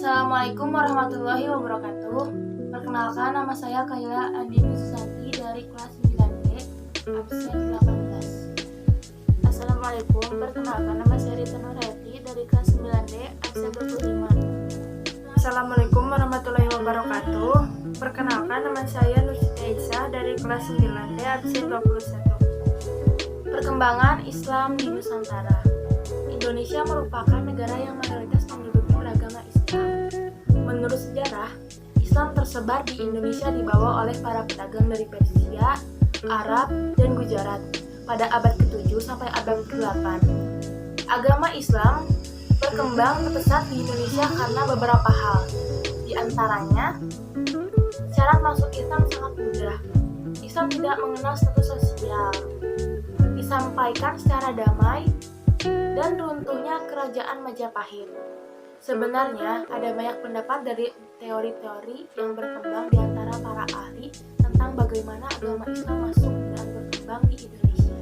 Assalamualaikum warahmatullahi wabarakatuh. Perkenalkan, nama saya Kayla Andini Susanti dari kelas 9D, absen 18. Assalamualaikum, perkenalkan nama saya Rita Nurhayati dari kelas 9D, absen 25. Assalamualaikum warahmatullahi wabarakatuh. Perkenalkan nama saya Nusita Aisyah dari kelas 9D, absen 21. Perkembangan Islam di Nusantara. Indonesia merupakan negara yang mayoritas penduduknya beragama Islam. Menurut sejarah, Islam tersebar di Indonesia dibawa oleh para pedagang dari Persia, Arab, dan Gujarat pada abad ke-7 sampai abad ke-8. Agama Islam berkembang pesat di Indonesia karena beberapa hal. Di antaranya, syarat masuk Islam sangat mudah. Islam tidak mengenal status sosial. Disampaikan secara damai, dan runtuhnya kerajaan Majapahit. Sebenarnya ada banyak pendapat dari teori-teori yang berkembang di antara para ahli tentang bagaimana agama Islam masuk dan berkembang di Indonesia.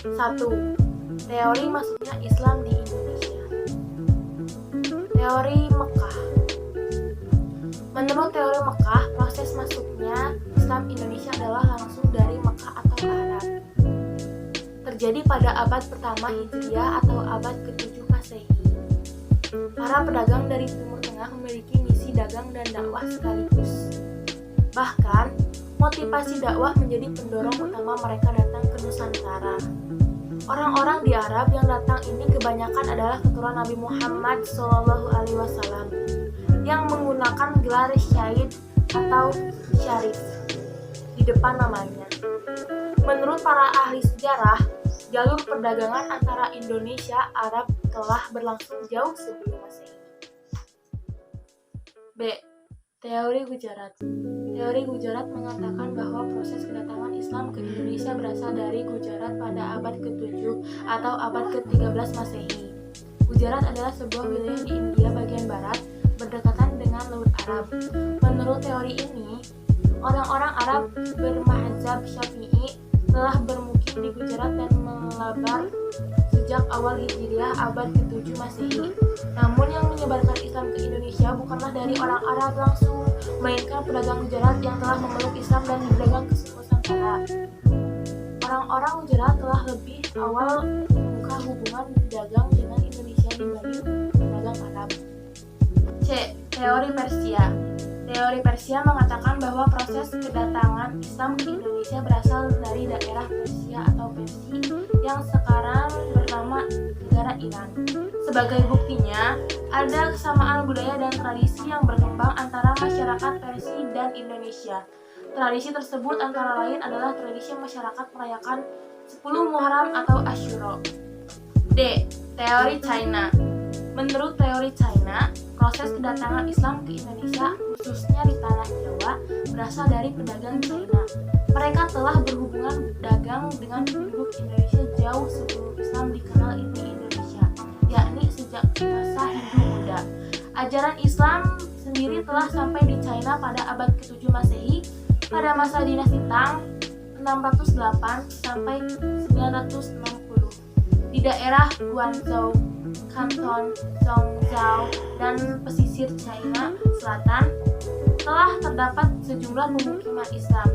1. Teori masuknya Islam di Indonesia. Teori Mekah. Menurut teori Mekah, proses masuknya Islam Indonesia adalah langsung dari Mekah atau Arab. Terjadi pada abad pertama Hijriah atau abad ke-7 Masehi. Para pedagang dari Timur Tengah memiliki misi dagang dan dakwah sekaligus. Bahkan, motivasi dakwah menjadi pendorong utama mereka datang ke Nusantara. Orang-orang di Arab yang datang ini kebanyakan adalah keturunan Nabi Muhammad SAW yang menggunakan gelar Syahid atau Syarif di depan namanya. Menurut para ahli sejarah, jalur perdagangan antara Indonesia Arab telah berlangsung jauh sebelum Masehi. B. Teori Gujarat. Teori Gujarat mengatakan bahwa proses kedatangan Islam ke Indonesia berasal dari Gujarat pada abad ke-7 atau abad ke-13 Masehi. Gujarat adalah sebuah wilayah di India bagian barat berdekatan dengan Laut Arab. Menurut teori ini, orang-orang Arab bermazhab Syafi'i telah bermukim di Gujarat dan melebar sejak awal Hijriah abad ke-7 Masehi. Namun yang menyebarkan Islam ke Indonesia bukanlah dari orang Arab langsung, melainkan pedagang Gujarat yang telah memeluk Islam dan berdagang ke Nusantara. Orang-orang Gujarat telah lebih awal membuka hubungan dagang dengan Indonesia dibanding pedagang Arab. C. Teori Persia. Teori Persia mengatakan bahwa proses kedatangan Islam ke Indonesia berasal dari daerah Persia atau Persia yang sekarang bernama negara Iran. Sebagai buktinya, ada kesamaan budaya dan tradisi yang berkembang antara masyarakat Persia dan Indonesia. Tradisi tersebut antara lain adalah tradisi masyarakat merayakan 10 Muharram atau Asyura. D. Teori China. Menurut teori China, proses kedatangan Islam ke Indonesia, khususnya di tanah Jawa, berasal dari pedagang China. Mereka telah berhubungan dagang dengan penduduk Indonesia jauh sebelum Islam dikenal di Indonesia, yakni sejak masa Hindu Buddha. Ajaran Islam sendiri telah sampai di China pada abad ke-7 Masehi pada masa dinasti Tang 608 sampai 960 di daerah Guangzhou, Kanton, Zhongzhou, dan pesisir China Selatan telah terdapat sejumlah pemukiman Islam.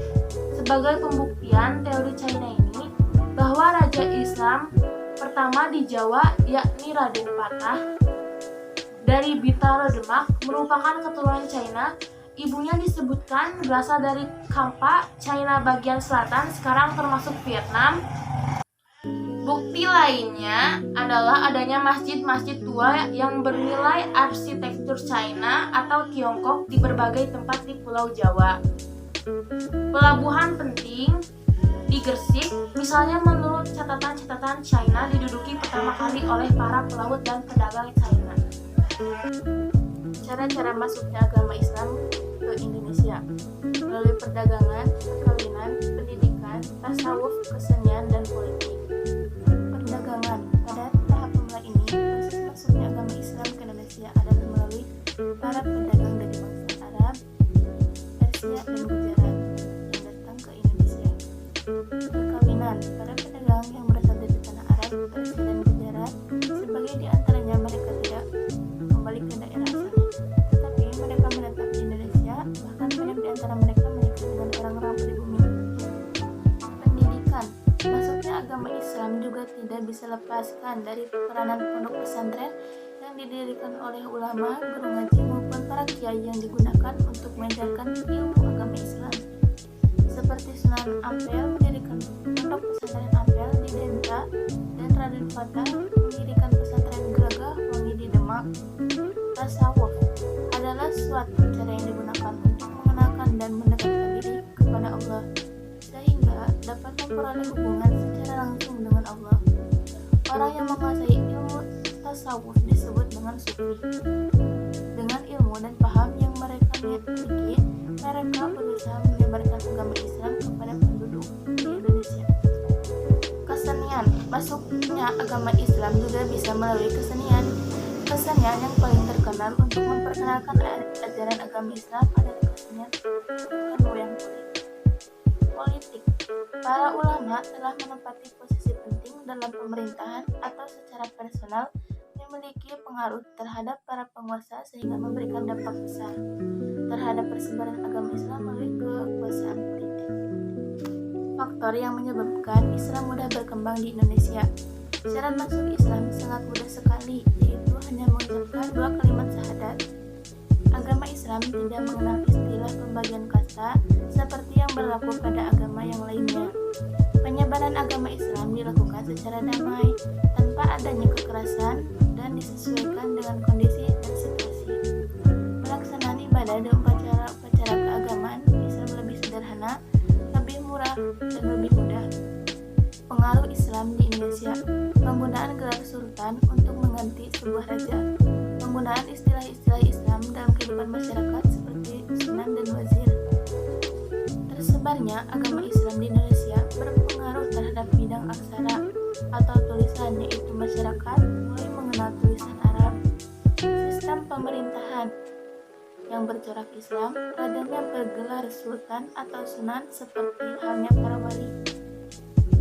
Sebagai pembuktian teori China ini bahwa Raja Islam pertama di Jawa, yakni Raden Patah dari Bintaro Demak, merupakan keturunan China. Ibunya disebutkan berasal dari Kampa, China bagian selatan, sekarang termasuk Vietnam. Bukti lainnya adalah adanya masjid-masjid tua yang bernilai arsitektur China atau Tiongkok di berbagai tempat di Pulau Jawa. Pelabuhan penting di Gresik, misalnya menurut catatan-catatan China, diduduki pertama kali oleh para pelaut dan pedagang China. Cara-cara masuknya agama Islam ke Indonesia melalui perdagangan, perkawinan, pendidikan, tasawuf, kesenian, dan politik. Perdagangan. Pada tahap pemula ini, proses masuknya agama Islam ke Indonesia adalah melalui para pedagang dari bangsa Arab, Persia, dan Gujarat yang datang ke Indonesia. Perkawinan. Para pedagang yang berasal dari tanah Arab, Persia, dan Gujarat, sebagai di antaranya mereka tidak kembali ke daerah asalnya, melepaskan dari peranan pondok pesantren yang didirikan oleh ulama, guru ngaji maupun para kiai yang digunakan untuk mengajarkan ilmu agama Islam. Seperti Sunan Ampel mendirikan pondok pesantren Ampel di Denta dan Raden Fatah mendirikan pesantren Gelagah Wangi di Demak. Tasawuf adalah suatu cara yang digunakan untuk mengenalkan dan mendekatkan diri kepada Allah sehingga dapat memperoleh hubungan secara langsung dengan Allah. Orang yang menguasai ilmu tasawuf disebut dengan sufi. Dengan ilmu dan paham yang mereka miliki, mereka berusaha menyebarkan agama Islam kepada penduduk di Indonesia. Kesenian, masuknya agama Islam juga bisa melalui kesenian. Kesenian yang paling terkenal untuk memperkenalkan ajaran agama Islam adalah kesenian wayang kulit. Politik, para ulama telah menempati posisi penting dalam pemerintahan atau secara personal memiliki pengaruh terhadap para penguasa sehingga memberikan dampak besar terhadap persebaran agama Islam melalui kekuasaan politik. Faktor yang menyebabkan Islam mudah berkembang di Indonesia. Syarat masuk Islam sangat mudah sekali, yaitu hanya mengucapkan 2 kalimat syahadat. Agama Islam tidak mengenal istilah pembagian kasta seperti yang berlaku pada agama yang lainnya. Penyebaran agama Islam dilakukan secara damai, tanpa adanya kekerasan, dan disesuaikan dengan kondisi dan situasi. Pelaksanaan ibadah dan upacara keagamaan Islam lebih sederhana, lebih murah, dan lebih mudah. Pengaruh Islam di Indonesia, penggunaan gelar sultan untuk mengganti sebuah raja, penggunaan istilah-istilah Islam dalam kehidupan masyarakat seperti sunan dan wazir. Tersebarnya agama Islam di Indonesia berpengaruh terhadap bidang aksara atau tulisan, yaitu masyarakat mulai mengenal tulisan Arab. Sistem pemerintahan yang bercorak Islam, rajanya bergelar sultan atau sunan seperti halnya para wali.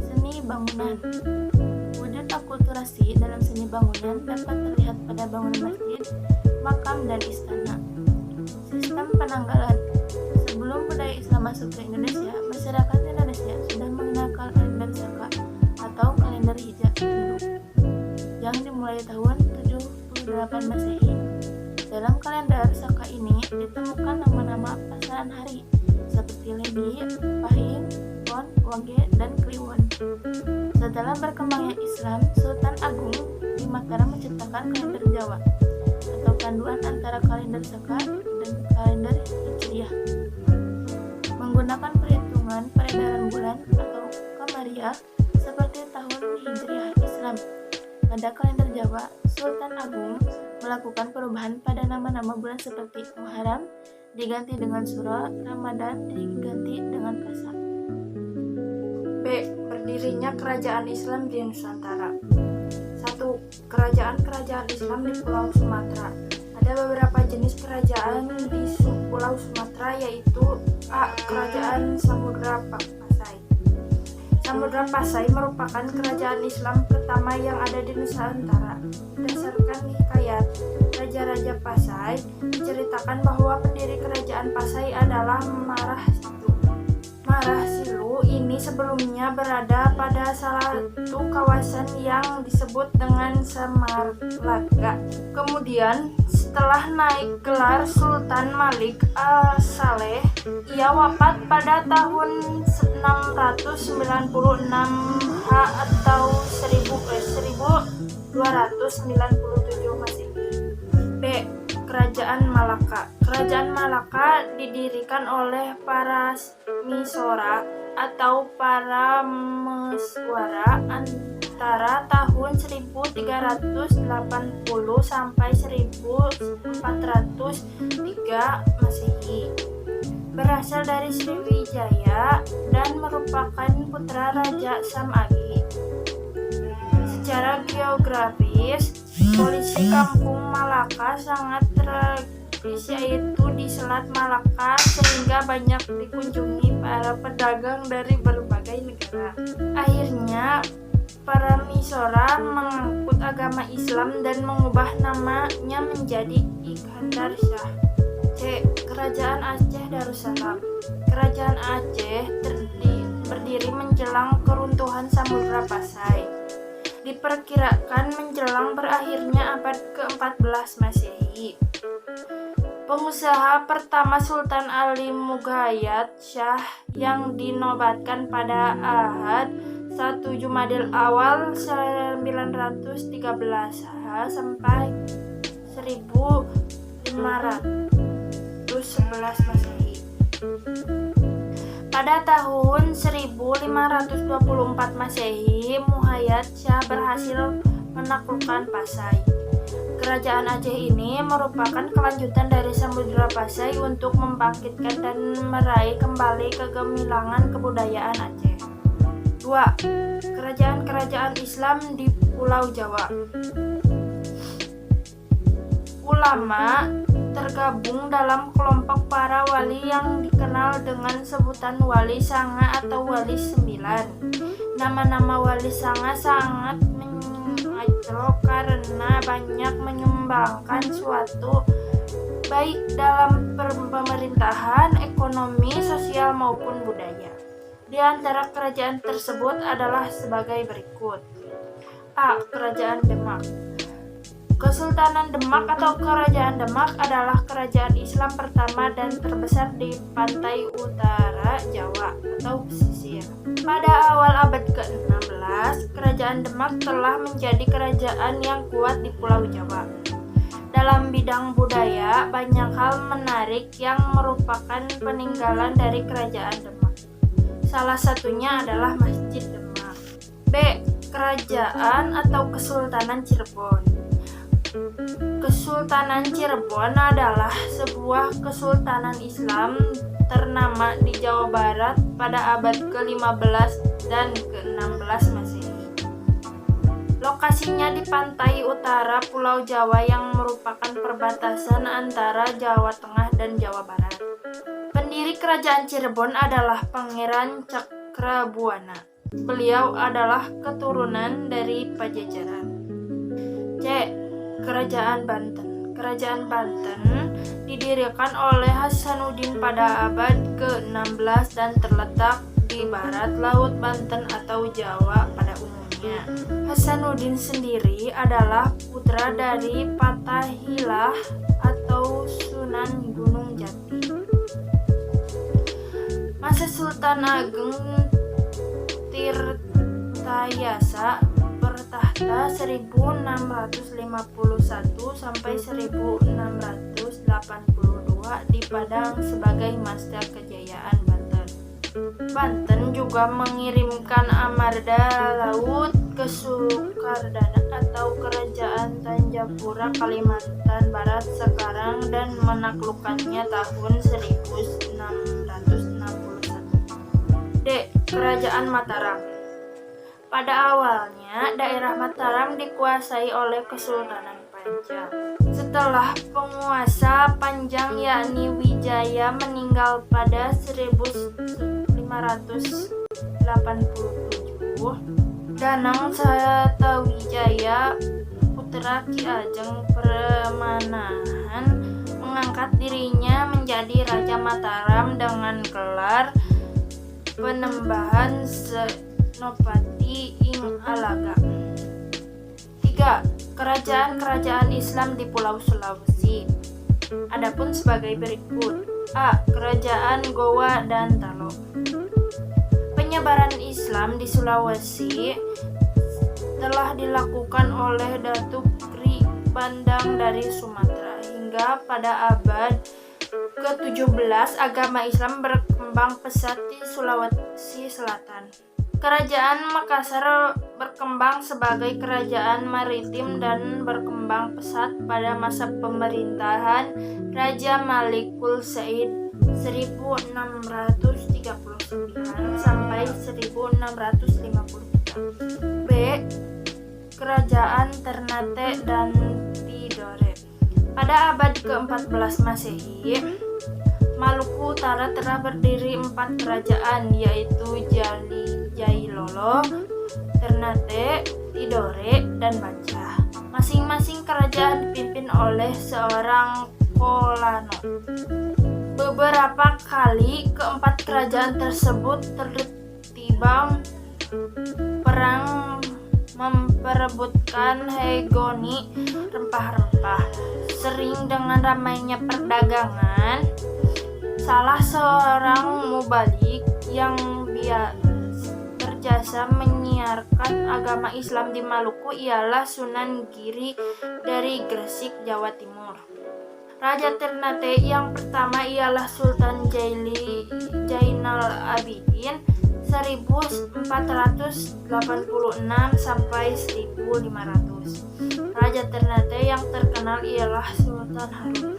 Seni bangunan, wujud akulturasi dalam seni bangunan dapat terlihat pada bangunan masjid, makam, dan istana. Sistem penanggalan, sebelum budaya Islam masuk ke Indonesia, masyarakat Indonesia sudah mengenal kalender Saka atau kalender Hijab Hindu yang dimulai tahun 78 Masehi. Dalam kalender Saka ini ditemukan nama-nama pasaran hari seperti Legi, Pahing, Pon, Wage, dan Kliwon. Setelah berkembangnya Islam, Sultan Agung di Mataram menciptakan kalender Jawa atau panduan antara kalender Saka dan kalender Hijriah. Menggunakan perhitungan peredaran bulan atau Kamariah seperti tahun Hijriah Islam. Pada kalender Jawa, Sultan Agung melakukan perubahan pada nama-nama bulan seperti Muharram diganti dengan Suro, Ramadan diganti dengan Pasa. B. Berdirinya kerajaan Islam di Nusantara. 1. Kerajaan-kerajaan Islam di Pulau Sumatera. Ada beberapa jenis kerajaan di Pulau Sumatera, yaitu A. Kerajaan Samudra Pasai. Samudra Pasai merupakan kerajaan Islam pertama yang ada di Nusantara. Berdasarkan hikayat Raja-Raja Pasai, diceritakan bahwa pendiri kerajaan Pasai adalah Marah Silu ini sebelumnya berada pada salah satu kawasan yang disebut dengan Samarlaga. Kemudian setelah naik gelar Sultan Malik al-Saleh, ia wafat pada tahun 696 atau 1297 Masehi. B. Kerajaan Malaka. Kerajaan Malaka didirikan oleh para Misora atau para Meswara antara tahun 1380 sampai 1403 Masehi. Berasal dari Sriwijaya dan merupakan putra Raja Samagi. Secara geografis, posisi Kampung Malaka sangat strategis, yaitu di Selat Malaka, sehingga banyak dikunjungi para pedagang dari berbagai negara. Akhirnya, para Misora mengangkut agama Islam dan mengubah namanya menjadi Iskandar Shah. C. Kerajaan Aceh Darussalam. Kerajaan Aceh berdiri menjelang keruntuhan Samudra Pasai. diperkirakan menjelang berakhirnya abad ke-14 Masehi. Pengusaha pertama Sultan Ali Mughayat Shah yang dinobatkan pada Ahad 1 Jumadil Awal 913 sampai 1511 Masehi. Pada tahun 1524 Masehi, Mughayat Shah berhasil menaklukkan Pasai. Kerajaan Aceh ini merupakan kelanjutan dari Samudra Pasai untuk membangkitkan dan meraih kembali kegemilangan kebudayaan Aceh. 2. Kerajaan-kerajaan Islam di Pulau Jawa. Ulama tergabung dalam kelompok para wali yang dikenal dengan sebutan Wali Sanga atau Wali Sembilan. Nama-nama Wali Sanga sangat karena banyak menyumbangkan suatu baik dalam pemerintahan, ekonomi, sosial maupun budaya. Di antara kerajaan tersebut adalah sebagai berikut. A. Kerajaan Demak. Kesultanan Demak atau Kerajaan Demak adalah kerajaan Islam pertama dan terbesar di pantai utara Jawa atau pesisir. Pada awal abad ke-16, Kerajaan Demak telah menjadi kerajaan yang kuat di Pulau Jawa. Dalam bidang budaya, banyak hal menarik yang merupakan peninggalan dari Kerajaan Demak. Salah satunya adalah Masjid Demak. B. Kerajaan atau Kesultanan Cirebon. Kesultanan Cirebon adalah sebuah kesultanan Islam ternama di Jawa Barat pada abad ke-15 dan ke-16 Masehi. Lokasinya di pantai utara Pulau Jawa yang merupakan perbatasan antara Jawa Tengah dan Jawa Barat. Pendiri Kerajaan Cirebon adalah Pangeran Cakrabuana. Beliau adalah keturunan dari Pajajaran. C. Kerajaan Banten. Kerajaan Banten didirikan oleh Hasanuddin pada abad ke-16 dan terletak di barat Laut Banten atau Jawa pada umumnya. Hasanuddin sendiri adalah putra dari Fathaillah atau Sunan Gunung Jati. Masa Sultan Ageng Tirtayasa bertahta 1651 sampai 1682 di Padang sebagai Master Kejayaan Banten. Banten juga mengirimkan armada laut ke Sukardana atau Kerajaan Tanjapura Kalimantan Barat sekarang dan menaklukkannya tahun 1661. D. Kerajaan Mataram. Pada awalnya, daerah Mataram dikuasai oleh Kesultanan Panjang. Setelah penguasa Panjang yakni Wijaya meninggal pada 1587, Danang Satawijaya, putra Ki Ajeng Permanahan, mengangkat dirinya menjadi Raja Mataram dengan gelar Penembahan Senopati ing Alaga. 3. Kerajaan-kerajaan Islam di Pulau Sulawesi. Adapun sebagai berikut. A. Kerajaan Gowa dan Talo. Penyebaran Islam di Sulawesi telah dilakukan oleh Datuk Kri Bandang dari Sumatera. Hingga pada abad ke-17 agama Islam berkembang pesat di Sulawesi Selatan. Kerajaan Makassar berkembang sebagai kerajaan maritim dan berkembang pesat pada masa pemerintahan Raja Malikul Said 1639 sampai 1653. B. Kerajaan Ternate dan Tidore. Pada abad ke-14 Masehi, Maluku Utara telah berdiri 4 kerajaan, yaitu Jailolo, Ternate, Tidore, dan Bancah. Masing-masing kerajaan dipimpin oleh seorang Kolano. Beberapa kali keempat kerajaan tersebut terlibat perang memperebutkan hegemoni rempah-rempah. Sering dengan ramainya perdagangan, salah seorang mubalik yang berjasa menyiarkan agama Islam di Maluku ialah Sunan Giri dari Gresik, Jawa Timur. Raja Ternate yang pertama ialah Sultan Jainal Abidin 1486 sampai 1500. Raja Ternate yang terkenal ialah Sultan Harun.